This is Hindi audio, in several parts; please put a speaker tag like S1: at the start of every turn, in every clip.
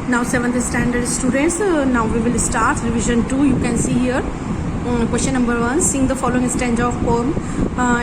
S1: Now 7th standard students, now we will start revision 2. You can see here question number 1, sing the following stanza of poem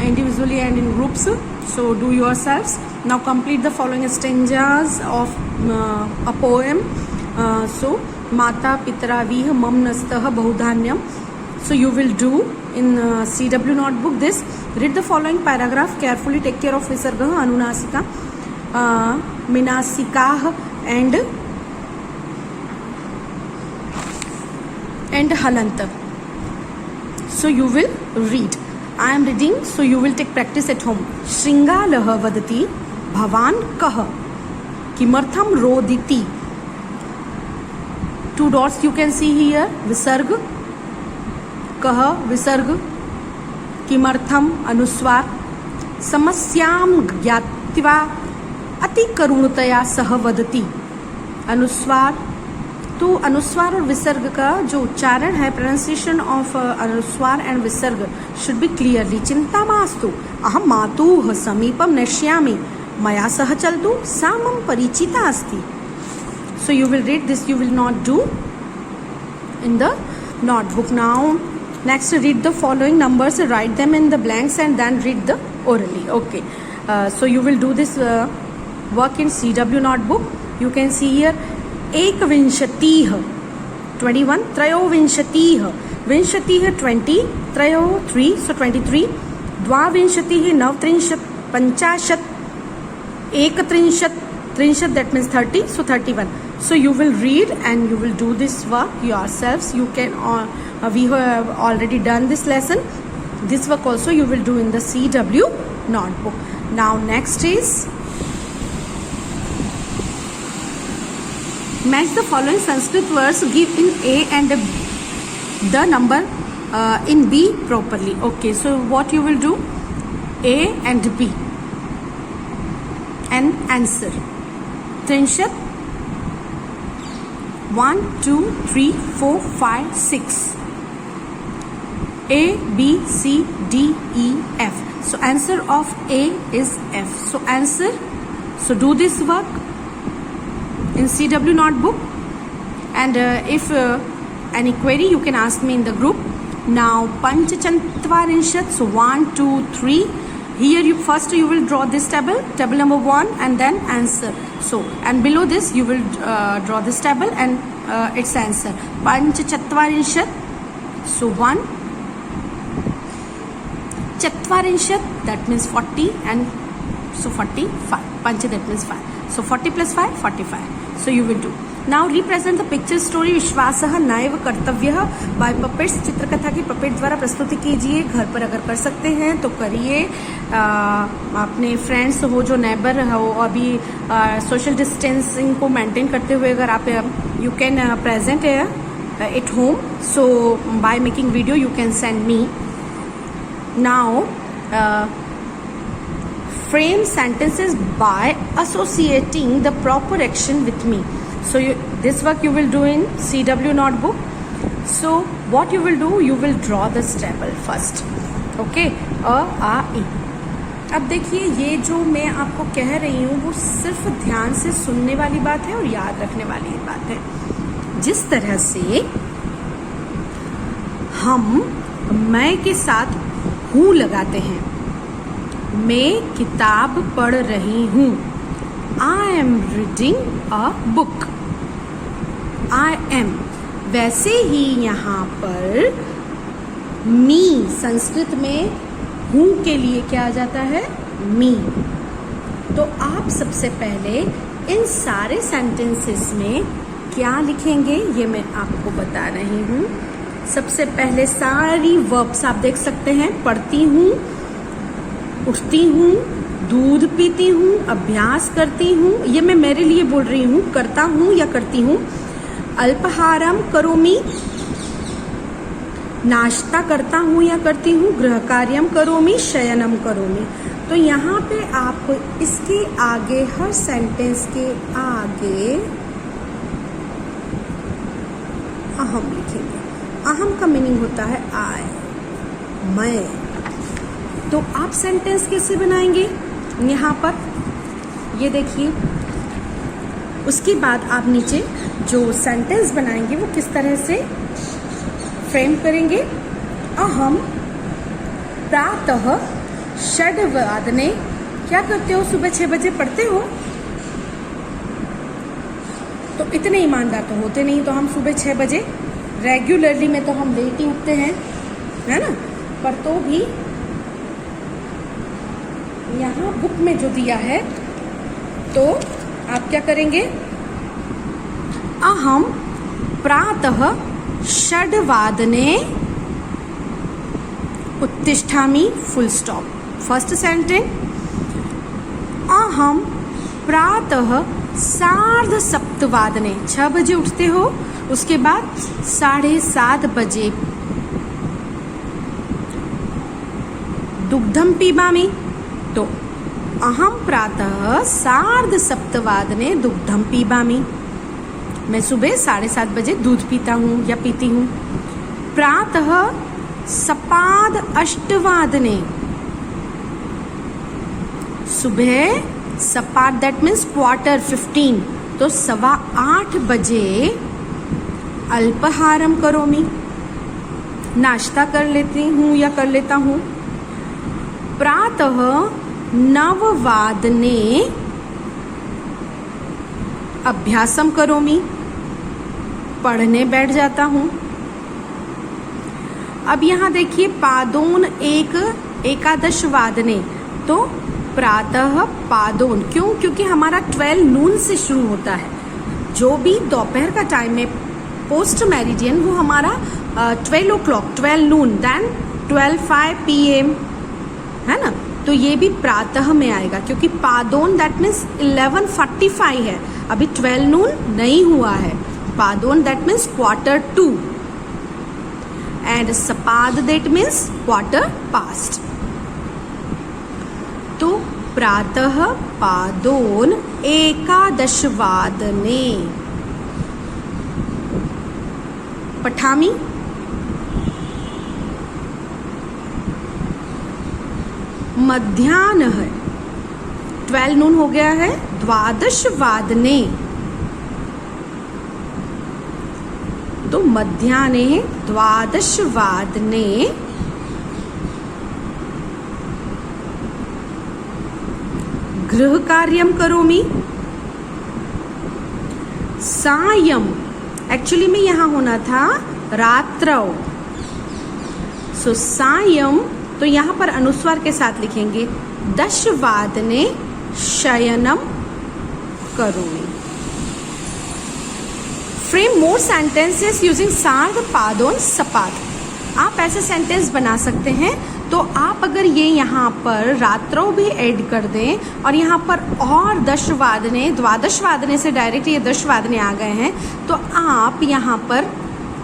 S1: individually and in groups. So do yourselves. Now complete the following stanzas of a poem. So Mata Pitraviha Mam Nastah Bahudhanyam. So you will do in CW notebook this. Read the following paragraph carefully. Take care of Visarga, Anunasika, Minasikah and Halanta. So you will read. I am reading, so you will take practice at home. Shringalah vadati bhavan kah kimartham roditi. 2 dots you can see here. Visarg, kah, visarg, kimartham, anuswar. Samasyam gyatva अति करुणतया सह वदति. अनुस्वार, तो अनुस्वार और विसर्ग का जो उच्चारण है, प्रोनाउंसिएशन ऑफ अनुस्वार एंड विसर्ग शुड बी क्लियरली. चिंता मास्तु अहम मातुः समीपम नश्यामि मया सह चलतु सा मम परिचिता अस्ति. So you will read this, you will not do in the notebook. Now next, read the following numbers, write them in the blanks and then read the orally. Okay, so you will do this work in CW notebook. You can see here एकविंशतिः 21, त्रयोविंशतिः, विंशतिः 20, त्रयो 3, so 23, द्वाविंशतिः नवत्रिंशत्, पंचाशत्, एकत्रिंशत्, त्रिंशत्, that means 30, so 31. So you will read and you will do this work yourselves. You can we have already done this lesson. This work also you will do in the CW notebook. Now next is match the following Sanskrit words, give in A and the number in B properly. Okay, so what you will do? A and B and answer. Trinshat, 1, 2, 3, 4, 5, 6. A, B, C, D, E, F. So answer of A is F. So answer. So do this work in CW notebook, and if any query you can ask me in the group. Now Panchachantvarishat, so 1, 2, 3. Here you first you will draw this table number 1 and then answer. So and below this you will draw this table and its answer. Panchachatvarishat, so 1. Chatvarishat, that means 40, and so 45. Pancha, that means 5. So 40 plus 5, 45. So you will do. Now represent the picture story विश्वासः नैव कर्तव्यः बाय पपेट्स. चित्रकथा की पपेट द्वारा प्रस्तुति कीजिए. घर पर अगर कर सकते हैं तो करिए. अपने फ्रेंड्स हो जो नेबर हो, अभी सोशल डिस्टेंसिंग को मेंटेन करते हुए अगर आप you can present at home, so by making video you can send me. Now frame sentences by associating the proper action with me. So this work you will do in CW notebook. So what you will do, you will draw this table first. Okay, A, A, E. अब देखिए, ये जो मैं आपको कह रही हूँ वो सिर्फ ध्यान से सुनने वाली बात है और याद रखने वाली बात है. जिस तरह से हम मैं के साथ हूँ लगाते हैं. मैं किताब पढ़ रही हूँ. I am reading a book. I am. वैसे ही यहाँ पर मी संस्कृत में हूँ के लिए क्या आ जाता है? मी. तो आप सबसे पहले इन सारे सेंटेंसेस में क्या लिखेंगे ये मैं आपको बता रही हूँ. सबसे पहले सारी वर्ब्स आप देख सकते हैं. पढ़ती हूँ, उठती हूँ, दूध पीती हूँ, अभ्यास करती हूँ, ये मैं मेरे लिए बोल रही हूँ. करता हूँ या करती हूँ. अल्पहारम करोमि, नाश्ता करता हूँ या करती हूँ. गृह कार्यम करोमि, शयनम करोमि. तो यहाँ पे आपको इसके आगे, हर सेंटेंस के आगे अहम लिखेंगे. अहम का मीनिंग होता है आई, मैं. तो आप सेंटेंस कैसे बनाएंगे? यहाँ पर ये देखिए, उसके बाद आप नीचे जो सेंटेंस बनाएंगे वो किस तरह से फ्रेम करेंगे। अहम प्रातः षड्वादने, क्या करते हो, सुबह 6 बजे पढ़ते हो? तो इतने ईमानदार तो होते नहीं, तो हम सुबह 6 बजे रेगुलरली में तो हम लेट ही उठते हैं, है ना, पर तो भी यहाँ बुक में जो दिया है तो आप क्या करेंगे, अहम प्रातः षड्वादने उत्तिष्ठामि, फुल स्टॉप। फर्स्ट सेंटेंस, अहम प्रातः सार्धसप्तवादने, 6 बजे उठते हो, उसके बाद 7:30 बजे दुग्धम पीबामि, तो अहम प्रातः सार्धसप्तवादने दुग्धम पीबामि, मैं सुबह 7:30 बजे दूध पीता हूँ या पीती हूँ। प्रातः सपाद अष्टवादने, सुबह सपाद दैट मीन्स 7:15, तो 8:15 बजे अल्पहारम करोमि, नाश्ता कर लेती हूँ या कर लेता हूँ। प्रातः 9 अभ्यासम करोमि, पढ़ने बैठ जाता हूँ। अब यहाँ देखिए पादोन एकादश वादने, तो प्रातः पादोन, क्यों, क्योंकि हमारा 12 नून से शुरू होता है। जो भी दोपहर का टाइम में पोस्ट मेरिडियन वो हमारा 12 o'clock, 12 नून, देन 12:05 PM, है ना, तो ये भी प्रातः में आएगा, क्योंकि पादोन दैट मीन्स 11:45 है, अभी 12 नून नहीं हुआ है। पादोन दैट मीन्स 1/4 एंड सपाद दैट मीन्स 1/4। तो प्रातः पादोन एकादशवादने पठामि, मध्याह्न है 12 नून हो गया है, 12वादने, तो मध्याह्ने 12वादने गृह कार्यम करोमि। सायं, एक्चुअली में यहाँ होना था रात्रौ, सो सायं, तो यहाँ पर अनुस्वार के साथ लिखेंगे 10वादने शयनम करोमि। फ्रेम मोर सेंटेंसेस यूजिंग सार्ध पादोन सपाद, आप ऐसे सेंटेंस बना सकते हैं। तो आप अगर ये यहाँ पर रात्रों भी ऐड कर दें और यहाँ पर और 10वादने, 12वादने से डायरेक्ट ये 10वादने आ गए हैं, तो आप यहाँ पर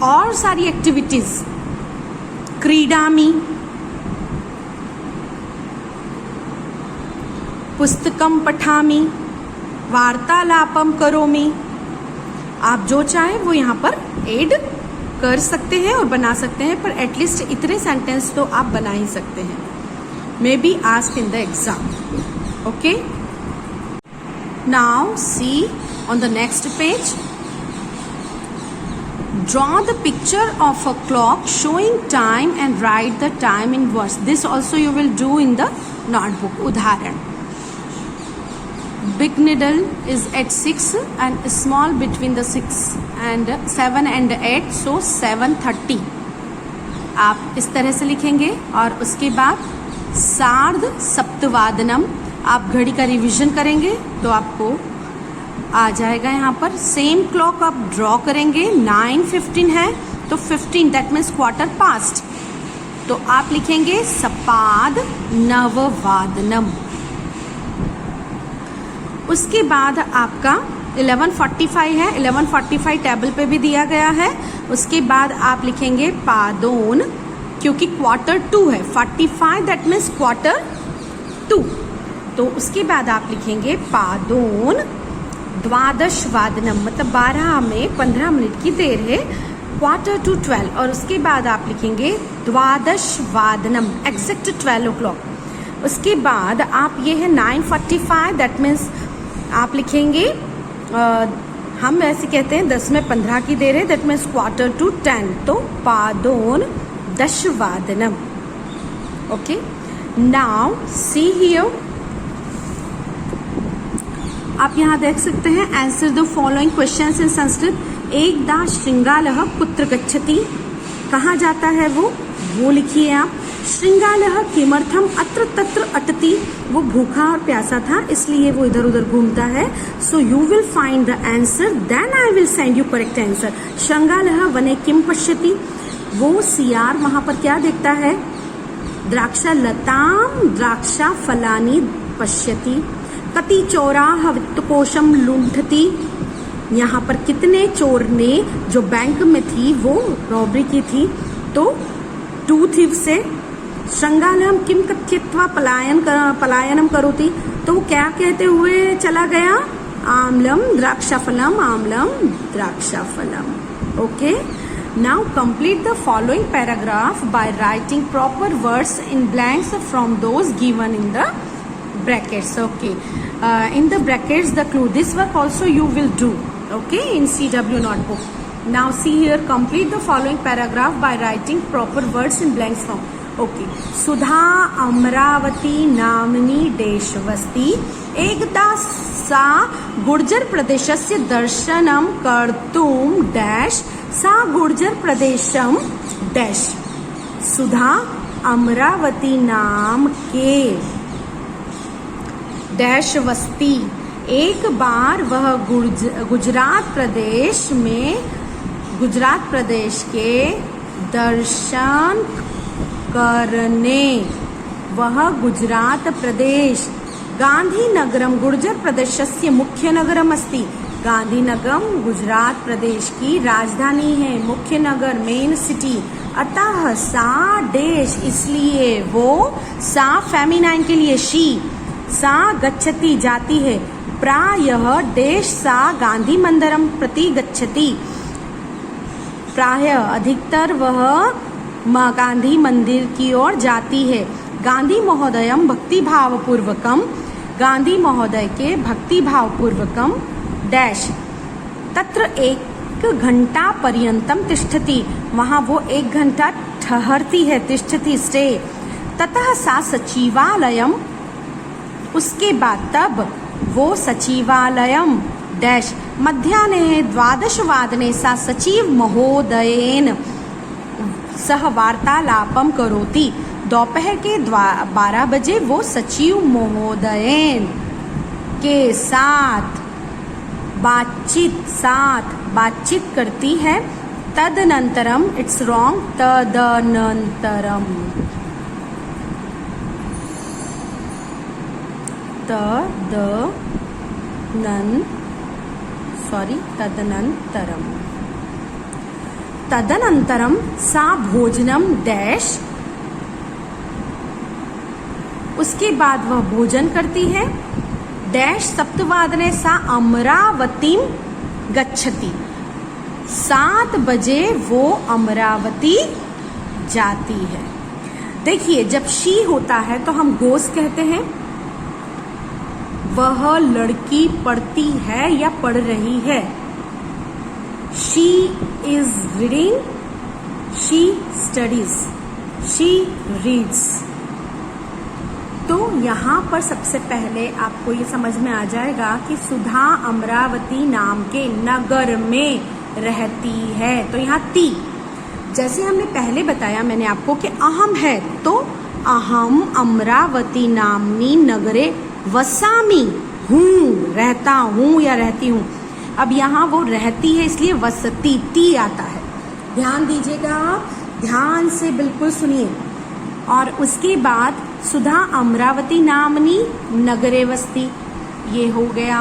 S1: और सारी एक्टिविटीज, क्रीडामि, पुस्तकम पठामि, वार्तालापम करोमि, आप जो चाहे वो यहाँ पर ऐड कर सकते हैं और बना सकते हैं, पर एटलीस्ट इतने सेंटेंस तो आप बना ही सकते हैं, may be asked in the exam. Okay, now see on the next page, draw the picture of a clock showing time and write the time in verse. This also you will do in the notebook. उदाहरण, big needle is at 6 and small between the 6 and 7 and 8, so 7:30 आप इस तरह से लिखेंगे। और उसके बाद सार्ध सप्तवादनम, आप घड़ी का रिवीजन करेंगे तो आपको आ जाएगा। यहाँ पर सेम क्लॉक आप ड्रॉ करेंगे, 9:15 है तो 15 दैट मीन्स 1/4, तो आप लिखेंगे सपाद नववादनम। उसके बाद आपका 11:45 है, 11:45 टेबल पे भी दिया गया है। उसके बाद आप लिखेंगे पादोन, क्योंकि 1/4 है, 45 दैट मीन्स 1/4, तो उसके बाद आप लिखेंगे पादोन 12वादनम, मतलब 12 में 15 मिनट की देर है, 11:45, और उसके बाद आप लिखेंगे 12वादनम, एग्जैक्ट 12 o'clock। उसके बाद आप ये है 9:45 दैट मीन्स आप लिखेंगे हम ऐसे कहते हैं 10 में 15 की देर है, दैट मीन्स 9:45, तो पादोन दशवादनम। ओके, नाउ सी हियर, आप यहाँ देख सकते हैं, answer the following questions in Sanskrit. एकदा श्रृंगालः कुत्र गच्छति, कहाँ जाता है वो लिखिए आप। श्रृंगालः किमर्थम अत्र तत्र अटति, वो भूखा और प्यासा था इसलिए वो इधर उधर घूमता है। So you will find the answer, then I will send you correct answer. श्रृंगालः वने किम पश्यति, वो सियार वहां पर क्या देखता है। द्राक्षा लताम द्राक्षा फलानी पश्यति। कति चोराः वित्तकोशम लुण्ठति, यहाँ पर कितने चोर ने जो बैंक में थी वो रॉबरी की थी, तो 2 थीव से। श्रृंगालम किम कथ्यत्वा पलायनम करोति, तो वो क्या कहते हुए चला गया। आम्लम द्राक्षाफलम आम्लम द्राक्षाफलम। Okay, now complete the following paragraph by writing proper words in blanks from those given in the brackets. Okay, in the brackets the clue, this work also you will do, okay, in CW notebook. Now see here, complete the following paragraph by writing proper words in blanks form. Okay, सुधा अमरावती नाम्नी देशवस्ती एकदा सा गुर्जर प्रदेशस्य दर्शनं कर्तुं डैश सा गुर्जर प्रदेशम डैश। सुधा अमरावती नाम के डैश वस्ती, एक बार वह गुजरात प्रदेश के दर्शन करने, वह गुजरात प्रदेश गांधीनगरम गुर्जर प्रदेशस्य मुख्य नगरम अस्ति। गांधीनगरम गुजरात प्रदेश की राजधानी है, मुख्य नगर, मेन सिटी। अतः सा देश, इसलिए वो, सा फेमिनाइन के लिए शी, सा गच्छति जाती है, प्रायः देश सा गांधी मंदिरम प्रति गच्छति, प्रायः अधिकतर वह गांधी मंदिर की ओर जाती है। गांधी महोदयम भक्ति भाव पूर्वकम, गांधी महोदय के भक्ति भाव पूर्वकम डैश तत्र 1 घंटा पर्यंतम तिष्ठति, वहां वो 1 घंटा ठहरती है, तिष्ठति स्टे। ततः सा सचिवालयम, उसके बाद तब वो सचिवालयम डैश मध्याह्ने 12 सा सचिव महोदयेन सह वार्तालापम करोति, दोपहर के 12 बजे वो सचिव महोदयेन के साथ बातचीत करती है। तदनंतरम, इट्स रॉन्ग, तदनंतरम, तदनंतरम सा भोजनम डैश, उसके बाद वह भोजन करती है। डैश सप्तवादने सा अमरावतीम गच्छति, 7 बजे वो अमरावती जाती है। देखिए, जब शी होता है तो हम गोस कहते हैं, वह लड़की पढ़ती है या पढ़ रही है। She is reading, she studies, she reads. तो यहाँ पर सबसे पहले आपको ये समझ में आ जाएगा कि सुधा अमरावती नाम के नगर में रहती है। तो यहाँ ती, जैसे हमने पहले बताया मैंने आपको कि अहम है, तो अहम अमरावती नामनी नगरे वसामी, हूँ, रहता हूँ या रहती हूँ। अब यहाँ वो रहती है इसलिए वसती, ती आता है। ध्यान दीजिएगा, आप ध्यान से बिल्कुल सुनिए। और उसके बाद सुधा अमरावती नामनी नगरे वस्ती, ये हो गया।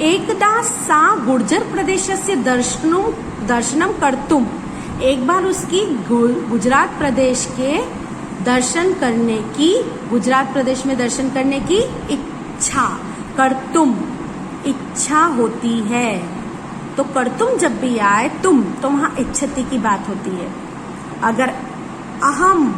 S1: एकदा सा गुर्जर प्रदेशस्य दर्शनम कर्तुम, एक बार उसकी गुजरात प्रदेश के दर्शन करने की, गुजरात प्रदेश में दर्शन करने की इच्छा, कर्तुम, इच्छा होती है। तो कर्तुम जब भी आए तुम, तो वहां इच्छति की बात होती है। अगर अहम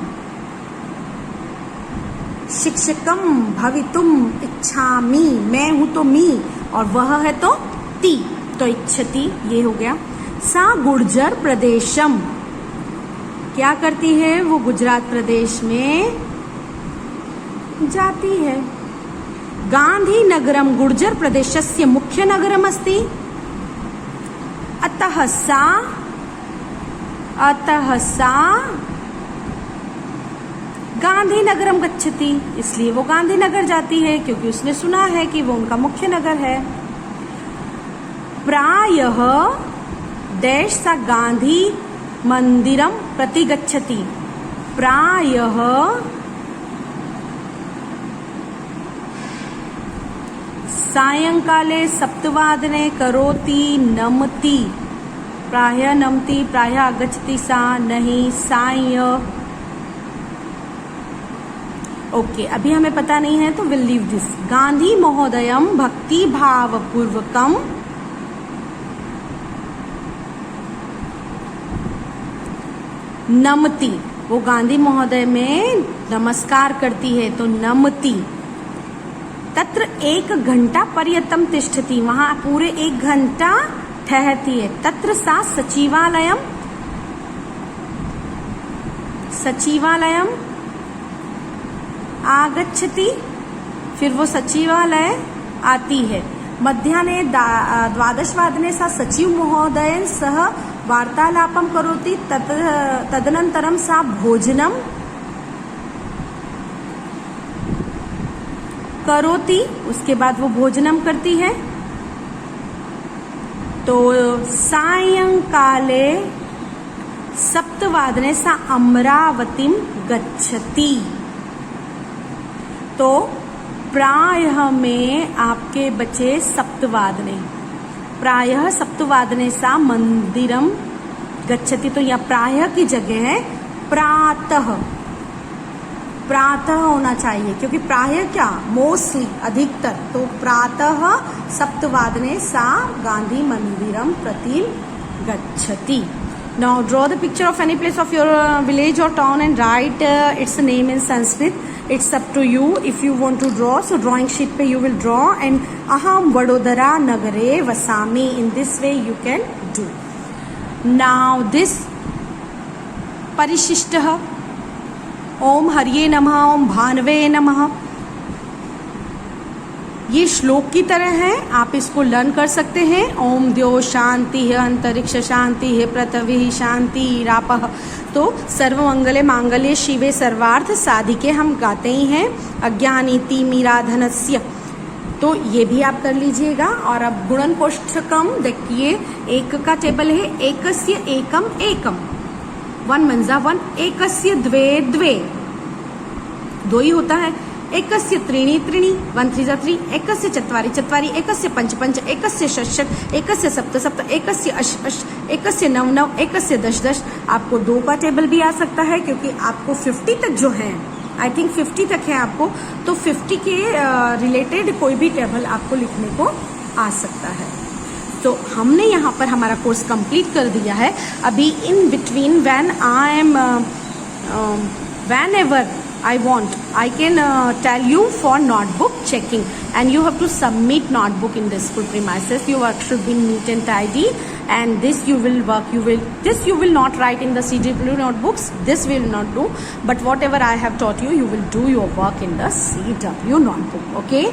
S1: शिक्षकम भवितुम इच्छामि, मैं हूं तो मी, और वह है तो ती, तो इच्छति ये हो गया। सा गुर्जर प्रदेशम, क्या करती है वो गुजरात प्रदेश में जाती है। गांधीनगरम गुर्जर प्रदेशस्य मुख्य नगरम अस्ति, अतः सा गांधीनगरम गच्छति, इसलिए वो गांधीनगर जाती है क्योंकि उसने सुना है कि वो उनका मुख्य नगर है। प्रायः देश सा गांधी मंदिरम प्रति गच्छति, प्रायः सायंकाले सप्तवादने करोति नमति, प्रायः नमति, प्रायः आगच्छति, सा नहीं, साय। ओके, अभी हमें पता नहीं है तो विल लीव दिस। गांधी महोदयम भक्ति भाव पूर्वकम नमति, वो गांधी महोदय में नमस्कार करती है तो नमति। तत्र 1 घंटा पर्यतम तिष्ठति, वहां पूरे 1 घंटा ठहरती है। तत्र सा सचिवालयम आगच्छति, फिर वो सचिवालय आती है। मध्याह्ने 12:15 सा सचिव महोदयेन सह वार्तालापं करोति, तदनन्तरं सा भोजनं करोति, उसके बाद वो भोजनम करती है। तो सायंकाले 7:15 सा अमरावतीम गच्छति, तो प्रायः में आपके बचे सप्तवादने, प्रायः सप्तवादने सा मंदिरम गच्छति, तो यह प्रायः की जगह है प्रातः, प्रातः होना चाहिए क्योंकि प्रायः क्या, मोस्टली, अधिकतर, तो प्रातः सप्तवादने सा गांधी मंदिरम प्रति गच्छति। Now draw the picture of any place of your village or town and write its name in Sanskrit. It's up to you if you want to draw. So drawing sheet पे you will draw and aham Vadodara nagare vasami. In this way you can do. Now this Parishishtah, Om Harye Namah, Om Bhanve Namah, ये श्लोक की तरह है, आप इसको लर्न कर सकते हैं। ओम द्यो शांति है, अंतरिक्ष शांति है, पृथ्वी शांति रापः, तो सर्वमंगले मांगल्ये शिवे सर्वार्थ साधिके हम गाते ही हैं। अज्ञानीति मीराधनस्य, तो ये भी आप कर लीजिएगा। और अब गुणन कोष्ठकम देखिए, 1 का टेबल है, एकस्य एकम एकम, 1 मंजा 1, एकस्य द्वे द्वे, 2 ही होता है। एकस्य त्रीणि त्रीणि, 1 3 जा 3, एकस्य चत्वारि चत्वारि, एकस्य पंच पंच, एकस्य षट् षट्, एकस्य सप्त सप्त, एकस्य अष्ट अष्ट, एकस्य नव नव, एकस्य दश दश। आपको 2 का टेबल भी आ सकता है क्योंकि आपको 50 तक जो है, आई थिंक 50 तक है आपको, तो 50 के रिलेटेड कोई भी टेबल आपको लिखने को आ सकता है। तो हमने यहाँ पर हमारा कोर्स कंप्लीट कर दिया है। अभी in between whenever I want, I can tell you for notebook checking, and you have to submit notebook in the school premises. Your work should be neat and tidy, and this you will not write in the CW notebooks. This will not do, but whatever I have taught you, you will do your work in the CW notebook. Okay.